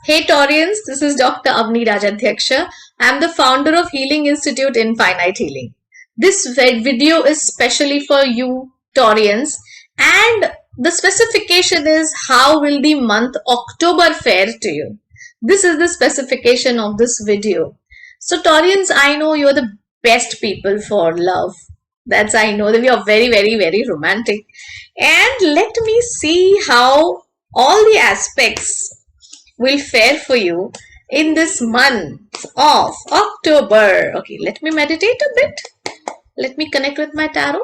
Hey Taurians, this is Dr. Avanii Rajadhyaksha. I am the founder of Healing Institute Infinite Healing. This video is specially for you Taurians, and the specification is how will the month October fare to you. This is the specification of this video. So Taurians, I know you're the best people for love. That's I know that we are very romantic. And let me see how all the aspects will fare for you in this month of October. Okay, let me meditate a bit. Let me connect with my tarot.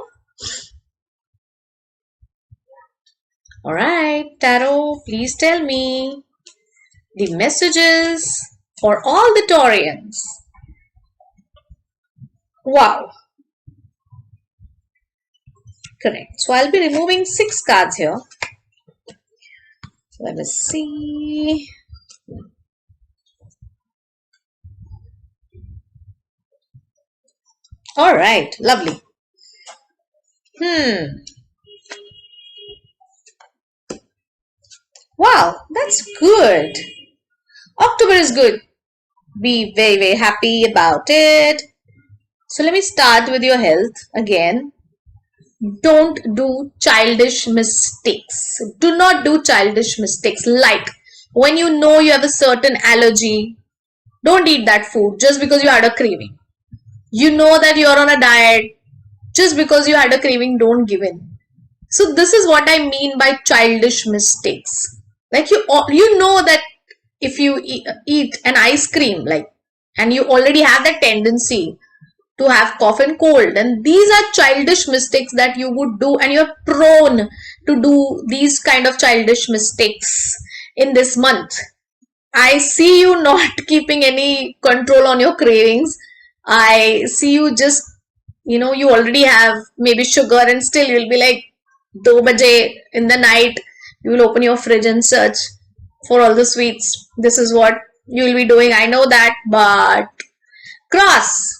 Alright, tarot, please tell me the messages for all the Taurians. Wow. Correct. So I'll be removing 6 cards here. Let us see. All right, lovely. Wow, that's good. October is good. Be very happy about it. So let me start with your health again. Don't do childish mistakes. Do not do childish mistakes. Like when you know you have a certain allergy, don't eat that food just because you had a craving. You know that you're on a diet, just because you had a craving, don't give in. So this is what I mean by childish mistakes. Like you know that if you eat an ice cream, and you already have that tendency to have cough and cold, and these are childish mistakes that you would do, and you're prone to do these kind of childish mistakes in this month. I see you not keeping any control on your cravings. I see you just, you already have maybe sugar, and still you'll be like 2 baje in the night, you will open your fridge and search for all the sweets. This is what you will be doing. I know that, but cross.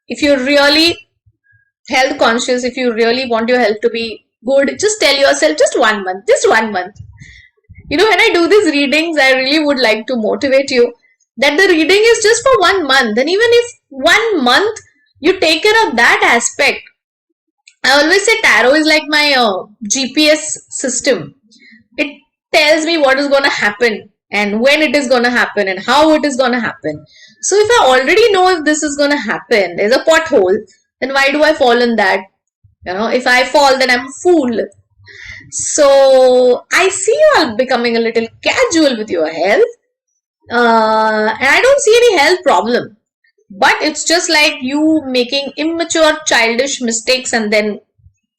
If you're really health conscious, if you really want your health to be good, just tell yourself just 1 month, just 1 month. When I do these readings, I really would like to motivate you that the reading is just for 1 month. And even if 1 month you take care of that aspect, I always say tarot is like my GPS system. It tells me what is going to happen and when it is going to happen and how it is going to happen. So if I already know if this is going to happen, there's a pothole, then why do I fall in that? If I fall, then I'm a fool. So I see you all becoming a little casual with your health. And I don't see any health problem. But it's just like you making immature, childish mistakes and then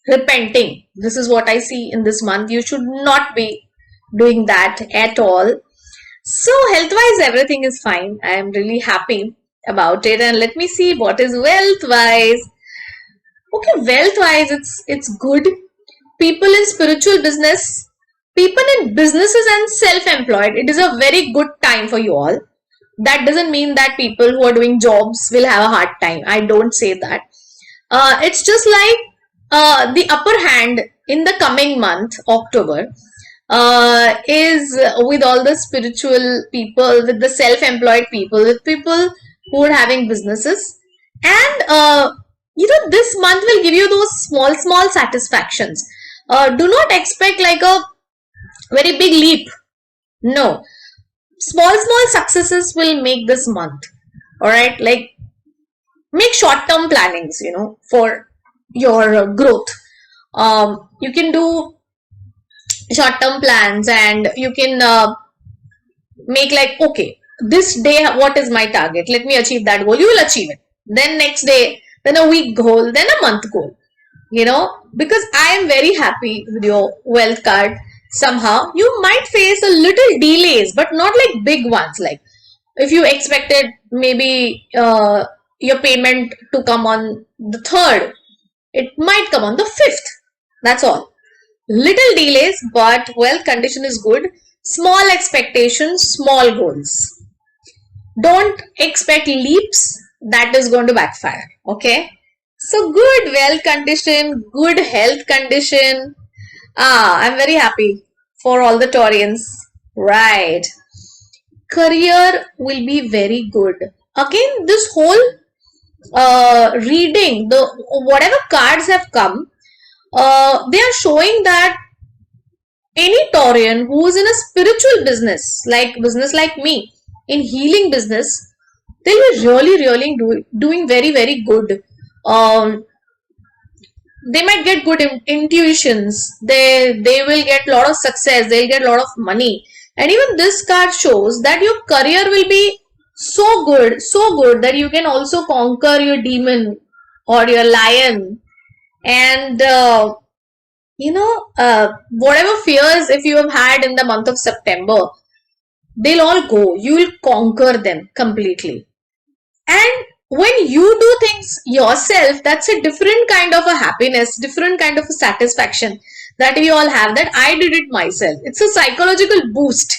repenting. This is what I see in this month. You should not be doing that at all. So health-wise, everything is fine. I am really happy about it. And let me see what is wealth-wise. Okay, wealth-wise, it's good. People in spiritual business, people in businesses and self-employed, it is a very good time for you all. That doesn't mean that people who are doing jobs will have a hard time. I don't say that. It's just like the upper hand in the coming month, October, is with all the spiritual people, with the self-employed people, with people who are having businesses. And, this month will give you those small satisfactions. Do not expect like a very big leap. No. Small successes will make this month. Alright, like make short-term plannings, for your growth. You can do short-term plans, and you can make like, okay, this day, what is my target? Let me achieve that goal. You will achieve it. Then next day, then a week goal, then a month goal. Because I am very happy with your wealth card. Somehow you might face a little delays, but not like big ones. Like if you expected maybe your payment to come on the 3rd, it might come on the 5th. That's all. Little delays, but wealth condition is good. Small expectations, small goals. Don't expect leaps. That is going to backfire. Okay. So good wealth condition, good health condition. I'm very happy for all the Taurians. Right. career will be very good. Again, this whole reading, the whatever cards have come, they are showing that any Taurian who is in a spiritual business like me, in healing business, they'll be really doing very good. Um, they might get good intuitions. They will get a lot of success. They'll get a lot of money. And even this card shows that your career will be so good that you can also conquer your demon or your lion. And whatever fears if you have had in the month of September, they'll all go. You will conquer them completely. And when you do things yourself, that's a different kind of a happiness, different kind of a satisfaction that we all have, that I did it myself. It's a psychological boost,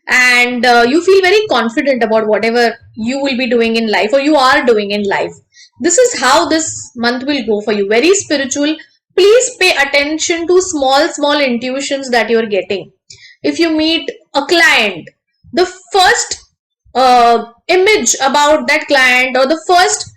and you feel very confident about whatever you will be doing in life or you are doing in life. This is how this month will go for you. Very spiritual. Please pay attention to small intuitions that you're getting. If you meet a client, the first image about that client or the first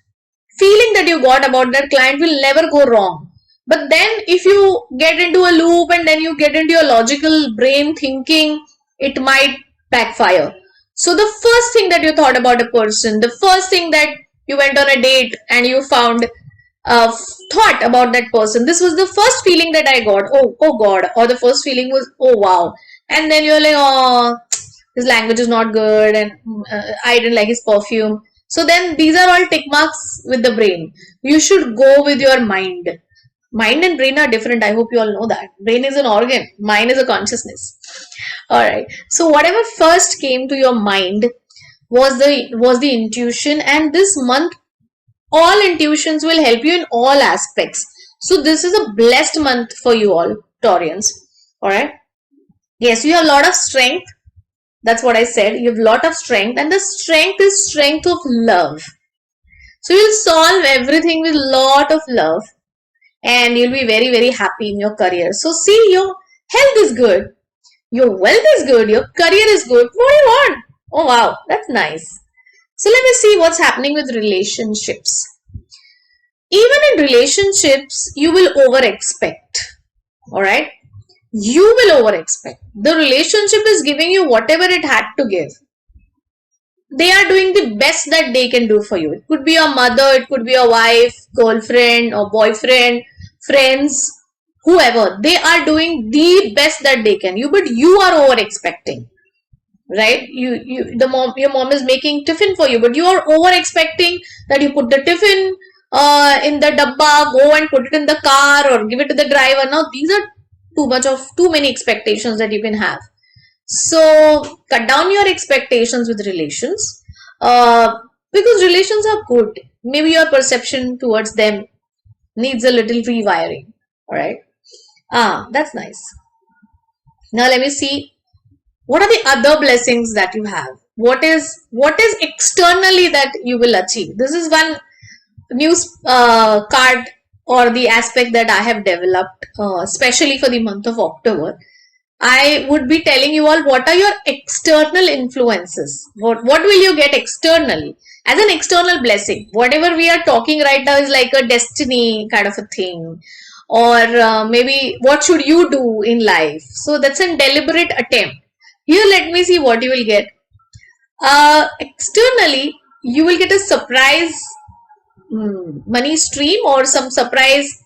feeling that you got about that client will never go wrong. But then if you get into a loop and then you get into your logical brain thinking, it might backfire. So the first thing that you thought about a person, the first thing that you went on a date and you found thought about that person, this was the first feeling that I got. Oh God. Or the first feeling was, oh wow. And then you're like, oh, his language is not good and I didn't like his perfume. So then these are all tick marks with the brain. You should go with your mind. Mind and brain are different. I hope you all know that. Brain is an organ. Mind is a consciousness. Alright. So whatever first came to your mind was the intuition, and this month all intuitions will help you in all aspects. So this is a blessed month for you all, Taurians. Alright. Yes, you have a lot of strength. That's what I said. You have a lot of strength, and the strength is strength of love. So you'll solve everything with a lot of love, and you'll be very happy in your career. So see, your health is good, your wealth is good, your career is good. What do you want? Oh wow, that's nice. So let me see what's happening with relationships. Even in relationships, you will over expect. Alright? You will over expect. The relationship is giving you whatever it had to give. They are doing the best that they can do for you. It could be your mother, it could be your wife, girlfriend or boyfriend, friends, whoever. They are doing the best that they can. But you are over expecting. Right? Your mom is making tiffin for you, but you are over expecting that you put the tiffin in the dabba, go and put it in the car or give it to the driver. Now these are too many expectations that you can have. So cut down your expectations with relations, because relations are good. Maybe your perception towards them needs a little rewiring. Alright. That's nice. Now let me see, what are the other blessings that you have? What is externally that you will achieve? This is one new card or the aspect that I have developed, especially for the month of October. I would be telling you all what are your external influences. What will you get externally as an external blessing? Whatever we are talking right now is like a destiny kind of a thing, or maybe what should you do in life. So that's a deliberate attempt. Here, let me see what you will get. Externally, you will get a surprise money stream or some surprise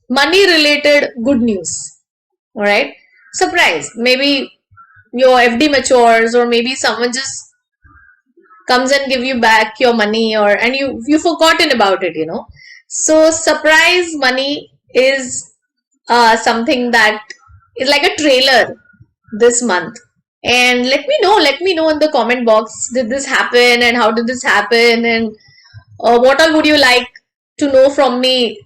money related good news. Alright. Surprise. Maybe your FD matures, or maybe someone just comes and give you back your money, and you've forgotten about it, So surprise money is something that is like a trailer this month. And let me know in the comment box, did this happen and how did this happen, and what all would you like to know from me?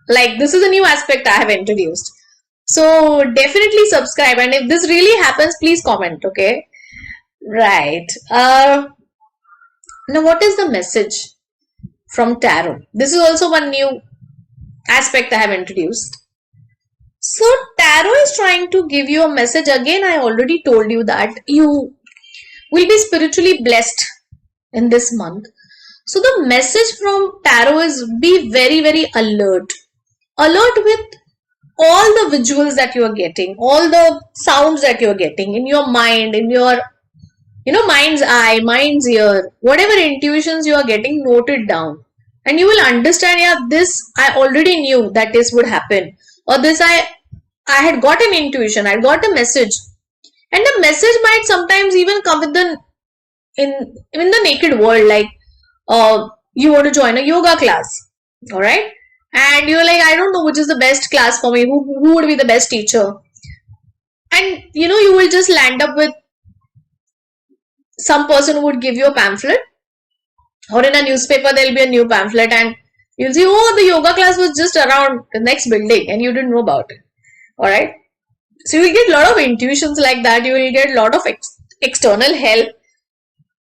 Like, this is a new aspect I have introduced. So definitely subscribe, and if this really happens, please comment, okay? Right. Now what is the message from Tarot? This is also one new aspect I have introduced. So Tarot is trying to give you a message. Again, I already told you that you will be spiritually blessed in this month. So the message from tarot is be very, very alert. Alert with all the visuals that you are getting, all the sounds that you are getting in your mind, in your mind's eye, mind's ear, whatever intuitions you are getting, note it down. And you will understand, yeah, this I already knew that this would happen. Or this I had got an intuition, I got a message. And the message might sometimes even come with in the naked world, like you want to join a yoga class, all right, and you're like, I don't know which is the best class for me, who would be the best teacher, and you will just land up with some person who would give you a pamphlet, or in a newspaper there'll be a new pamphlet, and you'll see, oh, the yoga class was just around the next building and you didn't know about it. All right, so you will get a lot of intuitions like that. You will get a lot of external help.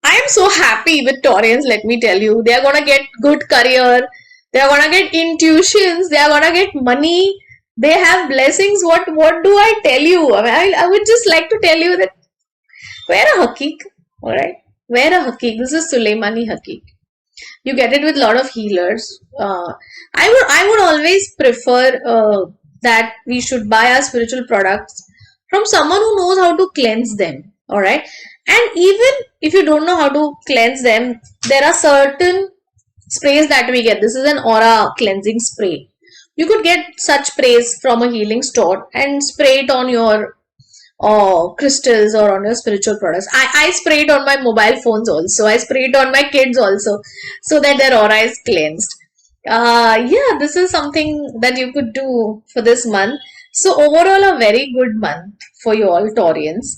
I am so happy with Taurians, let me tell you. They are going to get good career. They are going to get intuitions. They are going to get money. They have blessings. What do I tell you? I would just like to tell you that wear a hakik. Alright? Wear a hakik. This is Sulaimani hakik. You get it with a lot of healers. I would always prefer that we should buy our spiritual products from someone who knows how to cleanse them. Alright? And even if you don't know how to cleanse them, there are certain sprays that we get. This is an aura cleansing spray. You could get such sprays from a healing store and spray it on your crystals or on your spiritual products. I spray it on my mobile phones also. I spray it on my kids also, so that their aura is cleansed. Yeah, this is something that you could do for this month. So overall, a very good month for you all Taurians.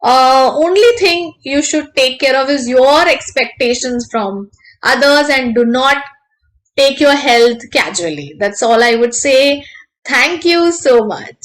Only thing you should take care of is your expectations from others, and do not take your health casually. That's all I would say. Thank you so much.